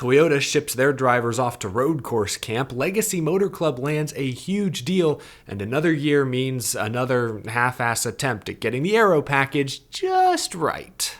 Toyota ships their drivers off to road course camp, Legacy Motor Club lands a huge deal, and another year means another half-ass attempt at getting the Aero package just right.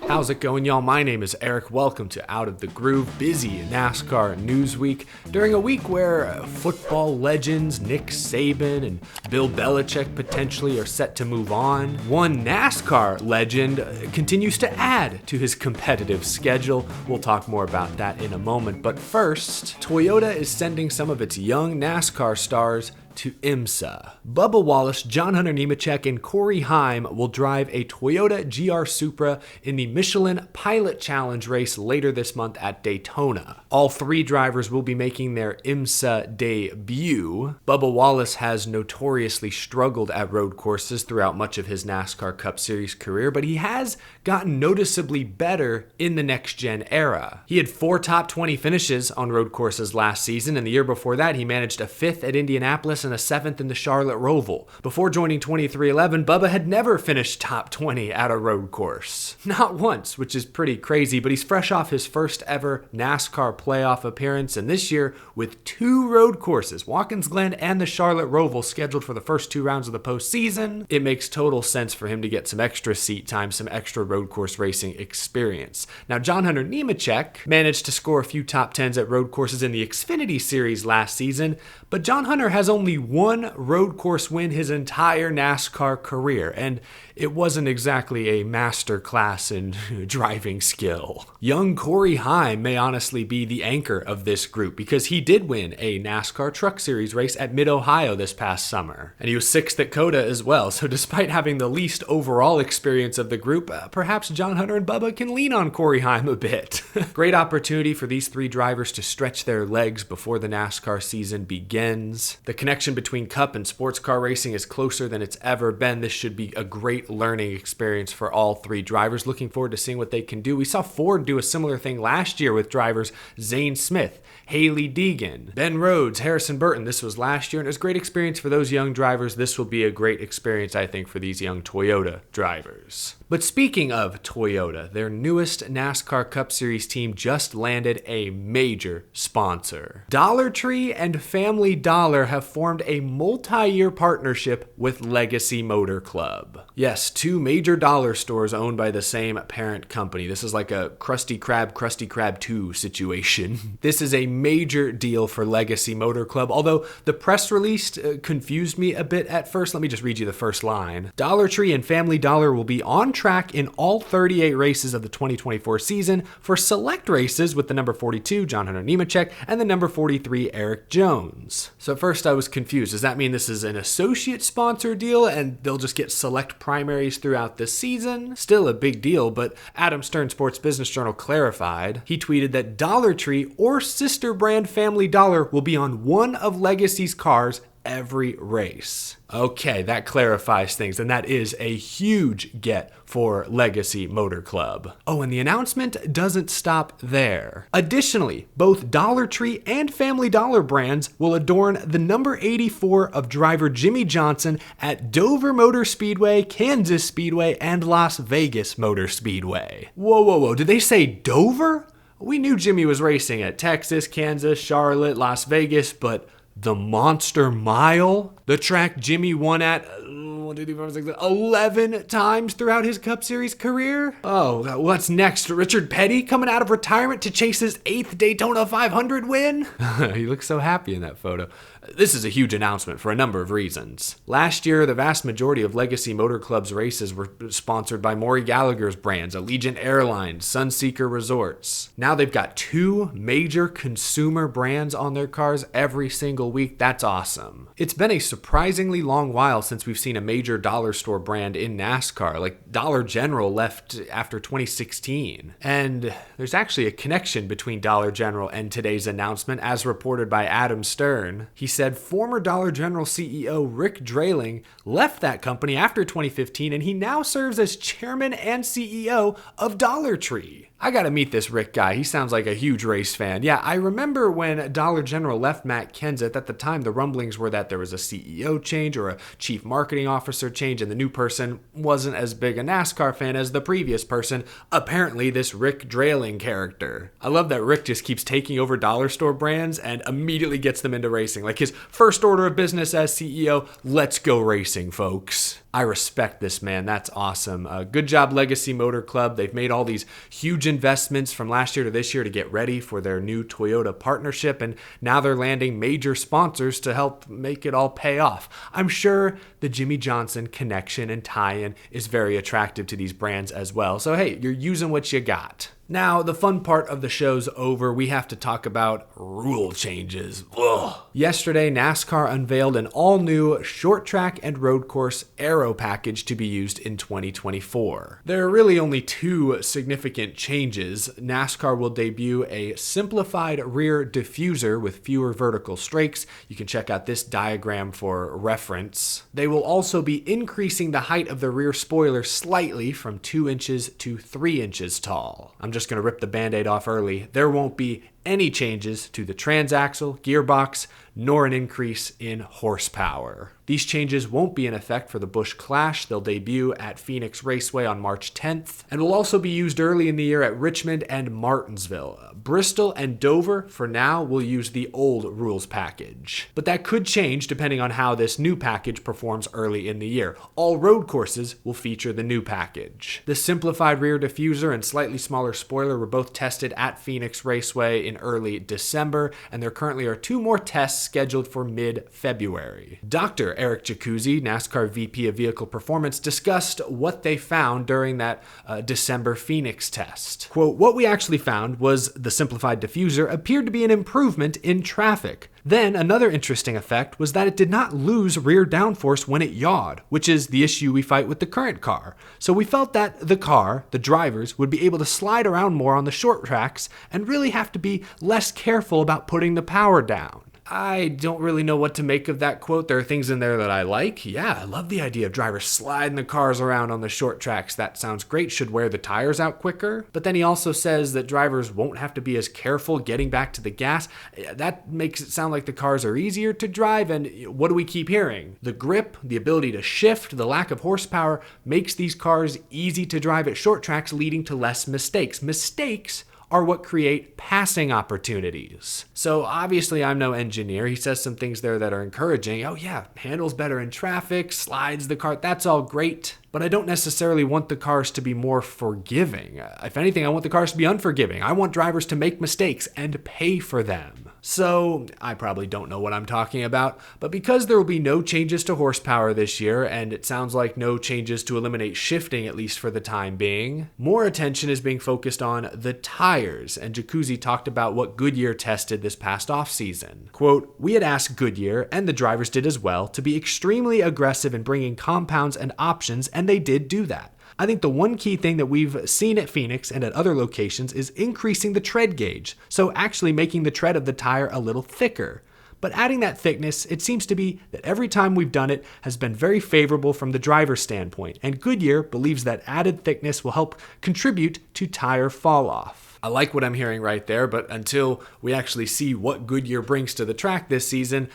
How's it going, y'all? My name is Eric. Welcome to Out of the Groove, busy NASCAR news week during a week where football legends Nick Saban and Bill Belichick potentially are set to move on. One NASCAR legend continues to add to his competitive schedule. We'll talk more about that in a moment, but first, Toyota is sending some of its young NASCAR stars to IMSA. Bubba Wallace, John Hunter Nemechek, and Corey Heim will drive a Toyota GR Supra in the Michelin Pilot Challenge race later this month at Daytona. All three drivers will be making their IMSA debut. Bubba Wallace has notoriously struggled at road courses throughout much of his NASCAR Cup Series career, but he has gotten noticeably better in the next-gen era. He had 4 top 20 finishes on road courses last season, and the year before that he managed a 5th at Indianapolis and a 7th in the Charlotte Roval. Before joining 23XI, Bubba had never finished top 20 at a road course. Not once, which is pretty crazy, but he's fresh off his first ever NASCAR playoff appearance, and this year, with 2 road courses, Watkins Glen and the Charlotte Roval, scheduled for the first 2 rounds of the postseason, it makes total sense for him to get some extra seat time, some extra road course racing experience. Now, John Hunter Nemechek managed to score a few top 10s at road courses in the Xfinity Series last season, but John Hunter has only 1 road course win his entire NASCAR career, and it wasn't exactly a master class in driving skill. Young Corey Heim may honestly be the anchor of this group because he did win a NASCAR Truck Series race at Mid-Ohio this past summer, and he was 6th at COTA as well, so despite having the least overall experience of the group, perhaps John Hunter and Bubba can lean on Corey Heim a bit. Great opportunity for these 3 drivers to stretch their legs before the NASCAR season begins. The connection between Cup and sports car racing is closer than it's ever been. This should be a great learning experience for all 3 drivers. Looking forward to seeing what they can do. We saw Ford do a similar thing last year with drivers Zane Smith, Haley Deegan, Ben Rhodes, Harrison Burton. This was last year, and it was a great experience for those young drivers. This will be a great experience, I think, for these young Toyota drivers. But speaking of Toyota, their newest NASCAR Cup Series team just landed a major sponsor. Dollar Tree and Family Dollar have formed a multi-year partnership with Legacy Motor Club. Yes, 2 major dollar stores owned by the same parent company. This is like a Krusty Krab 2 situation. This is a major deal for Legacy Motor Club, although the press release confused me a bit at first. Let me just read you the first line. Dollar Tree and Family Dollar will be on track in all 38 races of the 2024 season for select races with the number 42, John Hunter Nemechek, and the number 43, Eric Jones. So at first I was confused. Does that mean this is an associate sponsor deal and they'll just get select primaries throughout the season? Still a big deal, but Adam Stern Sports Business Journal clarified. He tweeted that Dollar Tree or sister brand Family Dollar will be on one of Legacy's cars every race. Okay, that clarifies things, and that is a huge get for Legacy Motor Club. Oh, and the announcement doesn't stop there. Additionally, both Dollar Tree and Family Dollar brands will adorn the number 84 of driver Jimmie Johnson at Dover Motor Speedway, Kansas Speedway, and Las Vegas Motor Speedway. Whoa, did they say Dover? We knew Jimmie was racing at Texas, Kansas, Charlotte, Las Vegas, but the Monster Mile, the track Jimmie won at 11 times throughout his Cup Series career? Oh, what's next? Richard Petty coming out of retirement to chase his 8th Daytona 500 win? He looks so happy in that photo. This is a huge announcement for a number of reasons. Last year, the vast majority of Legacy Motor Club's races were sponsored by Maury Gallagher's brands, Allegiant Airlines, Sunseeker Resorts. Now they've got 2 major consumer brands on their cars every single week. That's awesome. It's been a surprisingly long while since we've seen a major dollar store brand in NASCAR, like Dollar General left after 2016. And there's actually a connection between Dollar General and today's announcement, as reported by Adam Stern. He said former Dollar General CEO Rick Drayling left that company after 2015, and he now serves as chairman and CEO of Dollar Tree. I gotta meet this Rick guy. He sounds like a huge race fan. Yeah, I remember when Dollar General left Matt Kenseth. At the time, the rumblings were that there was a CEO change or a chief marketing officer change, and the new person wasn't as big a NASCAR fan as the previous person, apparently this Rick Drailing character. I love that Rick just keeps taking over dollar store brands and immediately gets them into racing. Like his first order of business as CEO, let's go racing, folks. I respect this man. That's awesome. Good job, Legacy Motor Club. They've made all these huge investments from last year to this year to get ready for their new Toyota partnership, and now they're landing major sponsors to help make it all pay off. I'm sure the Jimmie Johnson connection and tie-in is very attractive to these brands as well. So hey, you're using what you got. Now, the fun part of the show's over. We have to talk about rule changes. Ugh. Yesterday, NASCAR unveiled an all-new short track and road course Aero package to be used in 2024. There are really only two significant changes. NASCAR will debut a simplified rear diffuser with fewer vertical strakes. You can check out this diagram for reference. They will also be increasing the height of the rear spoiler slightly from 2 inches to 3 inches tall. I'm just going to rip the Band-Aid off early. There won't be any changes to the transaxle, gearbox, nor an increase in horsepower. These changes won't be in effect for the Busch Clash. They'll debut at Phoenix Raceway on March 10th, and will also be used early in the year at Richmond and Martinsville. Bristol and Dover, for now, will use the old rules package. But that could change depending on how this new package performs early in the year. All road courses will feature the new package. The simplified rear diffuser and slightly smaller spoiler were both tested at Phoenix Raceway in early December, and there currently are 2 more tests scheduled for mid-February. Dr. Eric Jacuzzi, NASCAR VP of Vehicle Performance, discussed what they found during that December Phoenix test. Quote, "What we actually found was the simplified diffuser appeared to be an improvement in traffic. Then another interesting effect was that it did not lose rear downforce when it yawed, which is the issue we fight with the current car. So we felt that the drivers, would be able to slide around more on the short tracks and really have to be less careful about putting the power down." I don't really know what to make of that quote. There are things in there that I like. Yeah, I love the idea of drivers sliding the cars around on the short tracks. That sounds great. Should wear the tires out quicker. But then he also says that drivers won't have to be as careful getting back to the gas. That makes it sound like the cars are easier to drive. And what do we keep hearing? The grip, the ability to shift, the lack of horsepower makes these cars easy to drive at short tracks, leading to less mistakes. Mistakes are what create passing opportunities. So obviously I'm no engineer. He says some things there that are encouraging. Oh yeah, handles better in traffic, slides the car, that's all great. But I don't necessarily want the cars to be more forgiving. If anything, I want the cars to be unforgiving. I want drivers to make mistakes and pay for them. So I probably don't know what I'm talking about, but because there will be no changes to horsepower this year, and it sounds like no changes to eliminate shifting, at least for the time being, more attention is being focused on the tires, and Jacuzzi talked about what Goodyear tested this past offseason. Quote, "We had asked Goodyear, and the drivers did as well, to be extremely aggressive in bringing compounds and options, and they did do that. I think the one key thing that we've seen at Phoenix and at other locations is increasing the tread gauge, so actually making the tread of the tire a little thicker. But adding that thickness, it seems to be that every time we've done it has been very favorable from the driver's standpoint, and Goodyear believes that added thickness will help contribute to tire fall off." I like what I'm hearing right there, but until we actually see what Goodyear brings to the track this season,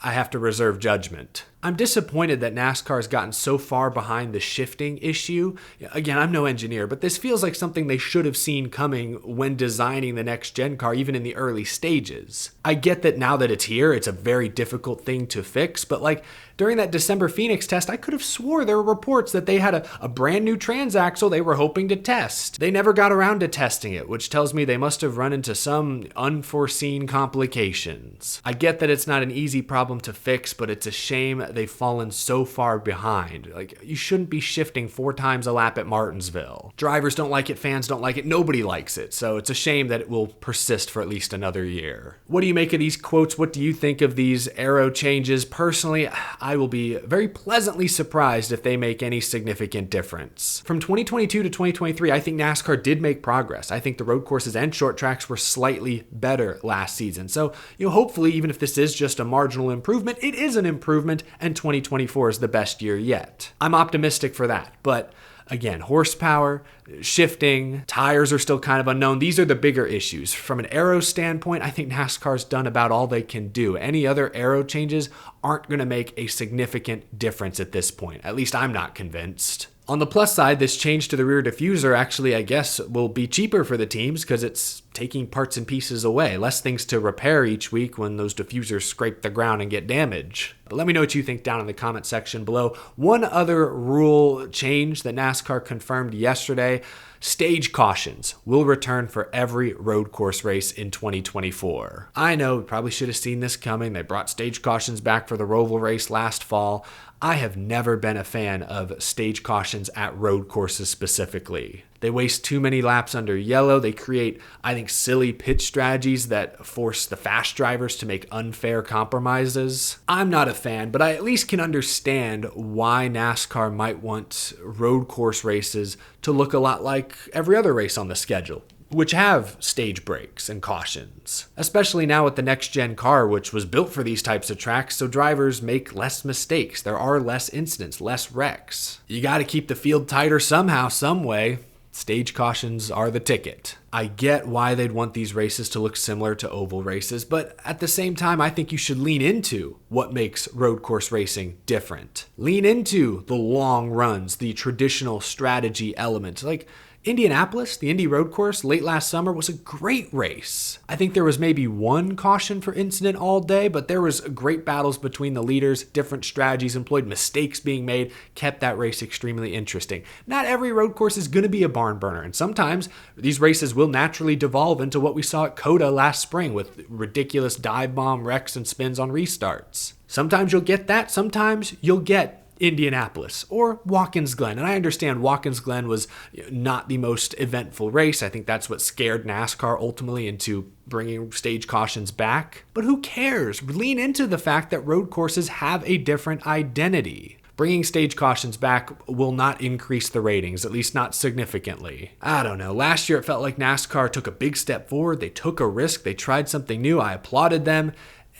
I have to reserve judgment. I'm disappointed that NASCAR has gotten so far behind the shifting issue. Again, I'm no engineer, but this feels like something they should have seen coming when designing the next gen car, even in the early stages. I get that now that it's here, it's a very difficult thing to fix, but like during that December Phoenix test, I could have swore there were reports that they had a brand new transaxle they were hoping to test. They never got around to testing it, which tells me they must have run into some unforeseen complications. I get that it's not an easy problem to fix, but it's a shame they've fallen so far behind. Like, you shouldn't be shifting 4 times a lap at Martinsville. Drivers don't like it, fans don't like it, nobody likes it. So it's a shame that it will persist for at least another year. What do you make of these quotes? What do you think of these Aero changes? Personally, I will be very pleasantly surprised if they make any significant difference. From 2022 to 2023, I think NASCAR did make progress. I think the road courses and short tracks were slightly better last season. So, hopefully, even if this is just a marginal improvement, it is an improvement, and 2024 is the best year yet. I'm optimistic for that, but Again, horsepower, shifting, tires are still kind of unknown. These are the bigger issues. From an aero standpoint, I think NASCAR's done about all they can do. Any other aero changes aren't going to make a significant difference at this point. At least I'm not convinced. On the plus side, this change to the rear diffuser actually, I guess, will be cheaper for the teams because it's taking parts and pieces away. Less things to repair each week when those diffusers scrape the ground and get damage. But let me know what you think down in the comment section below. One other rule change that NASCAR confirmed yesterday: stage cautions will return for every road course race in 2024. I know, we probably should have seen this coming. They brought stage cautions back for the Roval race last fall. I have never been a fan of stage cautions at road courses specifically. They waste too many laps under yellow. They create, I think, silly pit strategies that force the fast drivers to make unfair compromises. I'm not a fan, but I at least can understand why NASCAR might want road course races to look a lot like every other race on the schedule, which have stage breaks and cautions, especially now with the next-gen car, which was built for these types of tracks, so drivers make less mistakes. There are less incidents, less wrecks. You got to keep the field tighter somehow, some way. Stage cautions are the ticket. I get why they'd want these races to look similar to oval races, but at the same time, I think you should lean into what makes road course racing different. Lean into the long runs, the traditional strategy elements. Like Indianapolis, the Indy road course late last summer, was a great race. I think there was maybe one caution for incident all day, but there was great battles between the leaders, different strategies employed, mistakes being made, kept that race extremely interesting. Not every road course is going to be a barn burner, and sometimes these races will naturally devolve into what we saw at Coda last spring with ridiculous dive bomb wrecks and spins on restarts. Sometimes you'll get that, sometimes you'll get Indianapolis or Watkins Glen. And I understand Watkins Glen was not the most eventful race. I think that's what scared NASCAR ultimately into bringing stage cautions back. But who cares? Lean into the fact that road courses have a different identity. Bringing stage cautions back will not increase the ratings, at least not significantly. I don't know. Last year it felt like NASCAR took a big step forward. They took a risk. They tried something new. I applauded them.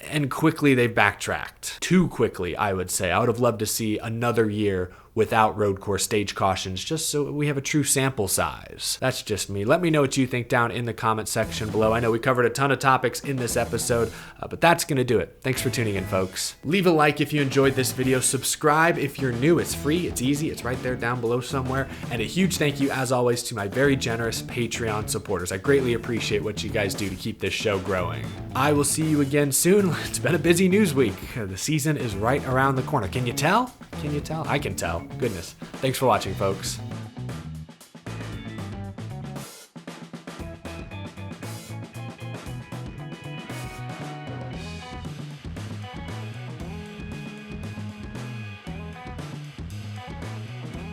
And quickly they've backtracked. Too quickly, I would say. I would have loved to see another year without road course stage cautions, just so we have a true sample size. That's just me. Let me know what you think down in the comment section below. I know we covered a ton of topics in this episode, but that's gonna do it. Thanks for tuning in, folks. Leave a like if you enjoyed this video. Subscribe if you're new. It's free, it's easy, it's right there down below somewhere. And a huge thank you, as always, to my very generous Patreon supporters. I greatly appreciate what you guys do to keep this show growing. I will see you again soon. It's been a busy news week. The season is right around the corner. Can you tell? Can you tell? I can tell. Goodness. Thanks for watching, folks.